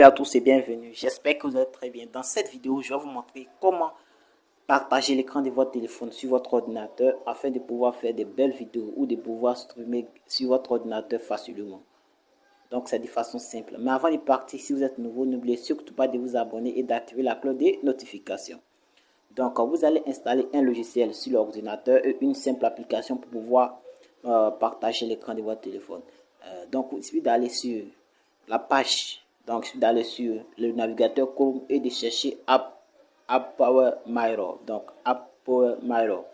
Bonjour à tous et bienvenue. J'espère que vous êtes très bien. Dans cette vidéo, je vais vous montrer comment partager l'écran de votre téléphone sur votre ordinateur afin de pouvoir faire des belles vidéos ou de pouvoir streamer sur votre ordinateur facilement. Donc, c'est de façon simple. Mais avant de partir, si vous êtes nouveau, n'oubliez surtout pas de vous abonner et d'activer la cloche des notifications. Donc, vous allez installer un logiciel sur l'ordinateur et une simple application pour pouvoir partager l'écran de votre téléphone. Donc, il suffit d'aller sur la page, donc d'aller sur le navigateur Chrome et de chercher App Power Mirror. Donc, App Power Mirror.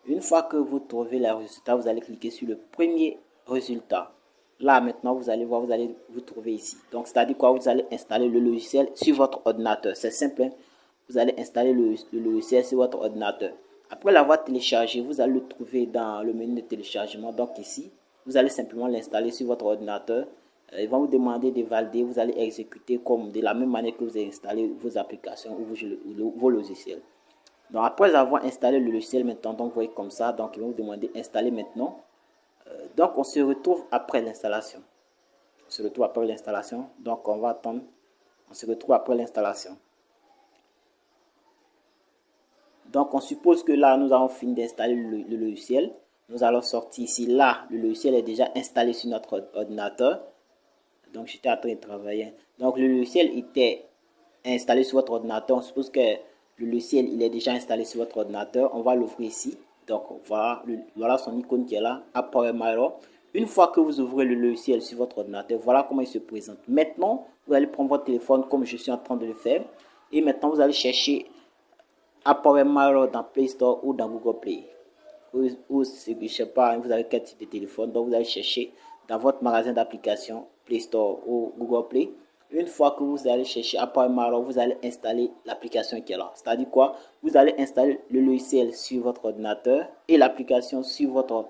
Une fois que vous trouvez le résultat, vous allez cliquer sur le premier résultat. Là, maintenant, vous allez voir, vous allez vous trouver ici. Donc, c'est-à-dire quoi? Vous allez installer le logiciel sur votre ordinateur. C'est simple. Vous allez installer le logiciel sur votre ordinateur. Après l'avoir téléchargé, vous allez le trouver dans le menu de téléchargement. Donc ici, vous allez simplement l'installer sur votre ordinateur. Ils vont vous demander de valider. Vous allez exécuter comme de la même manière que vous avez installé vos applications ou vos logiciels. Donc après avoir installé le logiciel maintenant, donc vous voyez comme ça, donc ils vont vous demander installer maintenant. Donc on se retrouve après l'installation. On se retrouve après l'installation. Donc on va attendre. On se retrouve après l'installation. Donc on suppose que là nous avons fini d'installer le logiciel. Nous allons sortir ici. Là le logiciel est déjà installé sur notre ordinateur. Donc j'étais en train de travailler. Donc le logiciel était installé sur votre ordinateur. On suppose que le logiciel il est déjà installé sur votre ordinateur. On va l'ouvrir ici. Donc voilà son icône qui est là, App Power Mirror. Une fois que vous ouvrez le logiciel sur votre ordinateur, voilà comment il se présente. Maintenant, vous allez prendre votre téléphone comme je suis en train de le faire. Et maintenant, vous allez chercher App Power Mirror dans Play Store ou dans Google Play. Ou je ne sais pas, vous avez quel type de téléphone. Donc, vous allez chercher dans votre magasin d'applications Play Store ou Google Play. Une fois que vous allez chercher App Power Mirror, vous allez installer l'application qui est là. C'est-à-dire quoi? Vous allez installer le logiciel sur votre ordinateur et l'application sur votre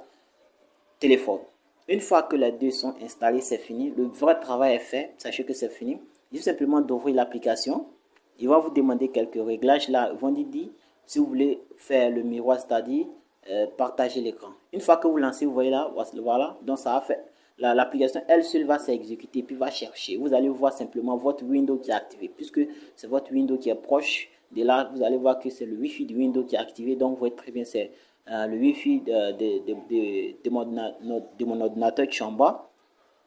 téléphone. Une fois que les deux sont installés, c'est fini. Le vrai travail est fait. Sachez que c'est fini. Il suffit simplement d'ouvrir l'application. Il va vous demander quelques réglages. Là, ils vont dire si vous voulez faire le miroir, c'est-à-dire partager l'écran. Une fois que vous lancez, vous voyez là, voilà. Donc, ça va faire. L'application, elle seule va s'exécuter puis va chercher. Vous allez voir simplement votre Windows qui est activé. Puisque c'est votre Windows qui est proche de là, vous allez voir que c'est le Wi-Fi de Windows qui est activé. Donc, vous voyez très bien, c'est le Wi-Fi de mon ordinateur qui est en bas.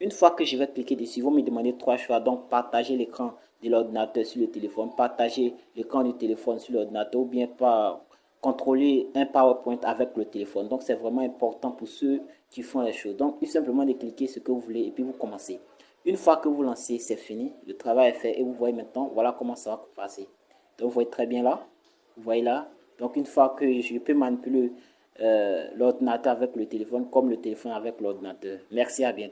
Une fois que je vais cliquer dessus, ils vont me demander trois choix. Donc, partager l'écran de l'ordinateur sur le téléphone, partager l'écran du téléphone sur l'ordinateur ou bien pas contrôler un PowerPoint avec le téléphone. Donc, c'est vraiment important pour ceux qui font les choses. Donc, il simplement de cliquer ce que vous voulez et puis vous commencez. Une fois que vous lancez, c'est fini. Le travail est fait et vous voyez maintenant, voilà comment ça va passer. Donc, vous voyez très bien là. Vous voyez là. Donc, une fois que je peux manipuler l'ordinateur avec le téléphone comme le téléphone avec l'ordinateur. Merci, à bientôt.